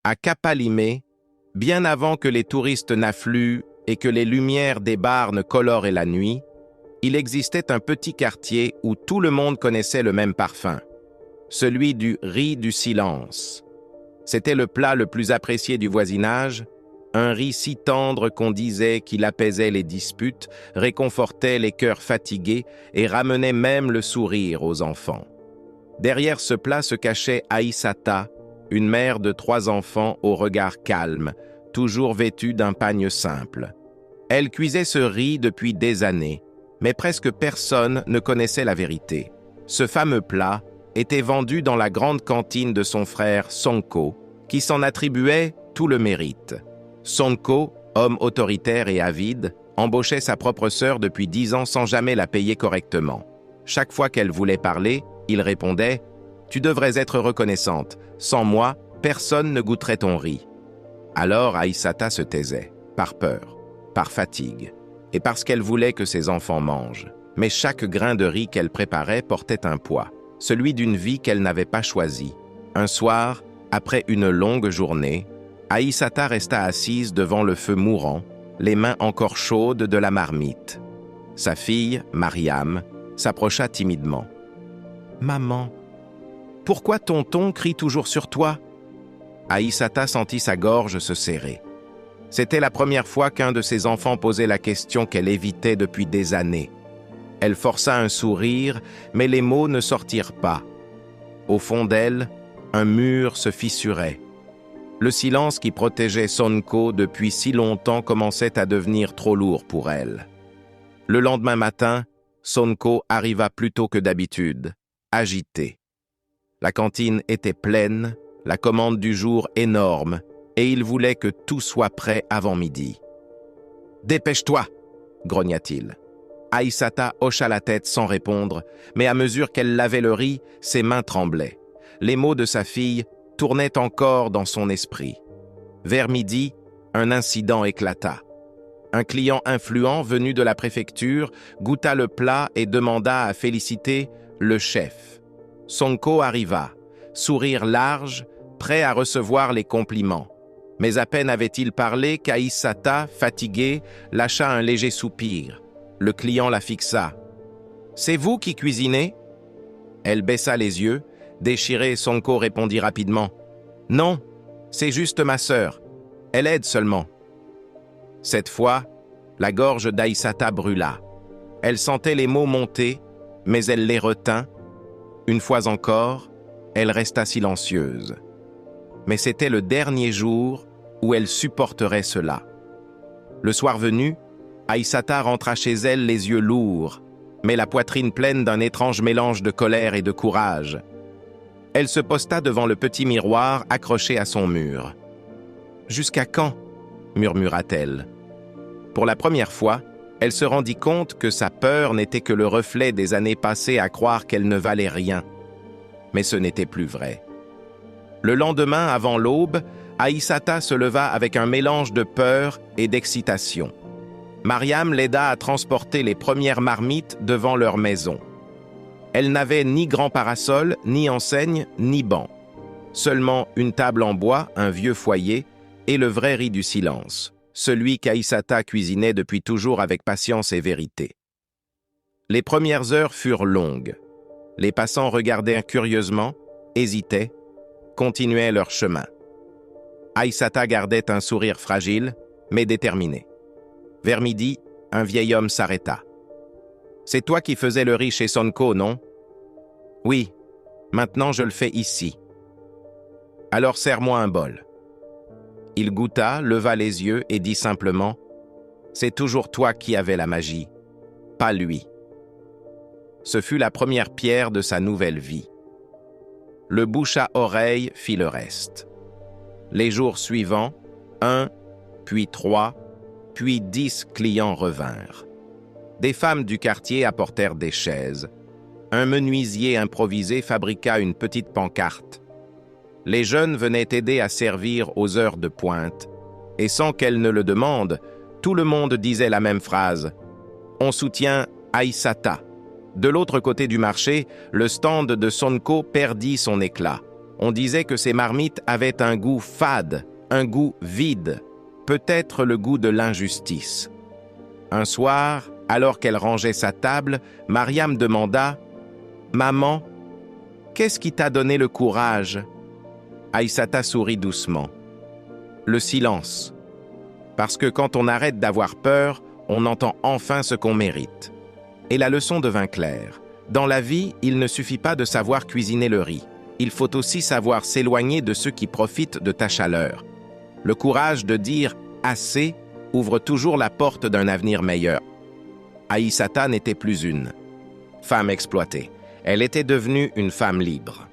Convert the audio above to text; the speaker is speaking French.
À Kapalime, bien avant que les touristes n'affluent et que les lumières des bars ne colorent la nuit, il existait un petit quartier où tout le monde connaissait le même parfum, celui du riz du silence. C'était le plat le plus apprécié du voisinage, un riz si tendre qu'on disait qu'il apaisait les disputes, réconfortait les cœurs fatigués et ramenait même le sourire aux enfants. Derrière ce plat se cachait Aïssata, une mère de 3 enfants au regard calme, toujours vêtue d'un pagne simple. Elle cuisait ce riz depuis des années, mais presque personne ne connaissait la vérité. Ce fameux plat était vendu dans la grande cantine de son frère Sonko, qui s'en attribuait tout le mérite. Sonko, homme autoritaire et avide, embauchait sa propre sœur depuis 10 ans sans jamais la payer correctement. Chaque fois qu'elle voulait parler, il répondait « Tu devrais être reconnaissante. Sans moi, personne ne goûterait ton riz. » Alors Aïssata se taisait, par peur, par fatigue, et parce qu'elle voulait que ses enfants mangent. Mais chaque grain de riz qu'elle préparait portait un poids, celui d'une vie qu'elle n'avait pas choisie. Un soir, après une longue journée, Aïssata resta assise devant le feu mourant, les mains encore chaudes de la marmite. Sa fille, Mariam, s'approcha timidement. « Maman, pourquoi tonton crie toujours sur toi ?» Aïssata sentit sa gorge se serrer. C'était la première fois qu'un de ses enfants posait la question qu'elle évitait depuis des années. Elle força un sourire, mais les mots ne sortirent pas. Au fond d'elle, un mur se fissurait. Le silence qui protégeait Sonko depuis si longtemps commençait à devenir trop lourd pour elle. Le lendemain matin, Sonko arriva plus tôt que d'habitude, agité. La cantine était pleine, la commande du jour énorme, et il voulait que tout soit prêt avant midi. « Dépêche-toi !» grogna-t-il. Aïssata hocha la tête sans répondre, mais à mesure qu'elle lavait le riz, ses mains tremblaient. Les mots de sa fille tournaient encore dans son esprit. Vers midi, un incident éclata. Un client influent venu de la préfecture goûta le plat et demanda à féliciter le chef. Sonko arriva, sourire large, prêt à recevoir les compliments. Mais à peine avait-il parlé qu'Aïssata, fatiguée, lâcha un léger soupir. Le client la fixa. « C'est vous qui cuisinez ?» Elle baissa les yeux. Déchirée, Sonko répondit rapidement. « Non, c'est juste ma sœur. Elle aide seulement. » Cette fois, la gorge d'Aïssata brûla. Elle sentait les mots monter, mais elle les retint. Une fois encore, elle resta silencieuse. Mais c'était le dernier jour où elle supporterait cela. Le soir venu, Aïssata rentra chez elle les yeux lourds, mais la poitrine pleine d'un étrange mélange de colère et de courage. Elle se posta devant le petit miroir accroché à son mur. « Jusqu'à quand ?» murmura-t-elle. Pour la première fois, elle se rendit compte que sa peur n'était que le reflet des années passées à croire qu'elle ne valait rien. Mais ce n'était plus vrai. Le lendemain, avant l'aube, Aïssata se leva avec un mélange de peur et d'excitation. Mariam l'aida à transporter les premières marmites devant leur maison. Elle n'avait ni grand parasol, ni enseigne, ni banc. Seulement une table en bois, un vieux foyer, et le vrai riz du silence, celui qu'Aïssata cuisinait depuis toujours avec patience et vérité. Les premières heures furent longues. Les passants regardaient curieusement, hésitaient, continuaient leur chemin. Aïssata gardait un sourire fragile, mais déterminé. Vers midi, un vieil homme s'arrêta. « C'est toi qui faisais le riz chez Sonko, non ?»« Oui, maintenant je le fais ici. »« Alors serre-moi un bol. » Il goûta, leva les yeux et dit simplement « C'est toujours toi qui avais la magie, pas lui. » Ce fut la première pierre de sa nouvelle vie. Le bouche à oreille fit le reste. Les jours suivants, 1, puis 3, puis 10 clients revinrent. Des femmes du quartier apportèrent des chaises. Un menuisier improvisé fabriqua une petite pancarte. Les jeunes venaient aider à servir aux heures de pointe. Et sans qu'elles ne le demandent, tout le monde disait la même phrase. On soutient Aïssata. De l'autre côté du marché, le stand de Sonko perdit son éclat. On disait que ces marmites avaient un goût fade, un goût vide, peut-être le goût de l'injustice. Un soir, alors qu'elle rangeait sa table, Mariam demanda « Maman, qu'est-ce qui t'a donné le courage ?» Aïssata sourit doucement. « Le silence. Parce que quand on arrête d'avoir peur, on entend enfin ce qu'on mérite. » Et la leçon devint claire. Dans la vie, il ne suffit pas de savoir cuisiner le riz. Il faut aussi savoir s'éloigner de ceux qui profitent de ta chaleur. Le courage de dire « assez » ouvre toujours la porte d'un avenir meilleur. Aïssata n'était plus une femme exploitée. Elle était devenue une femme libre.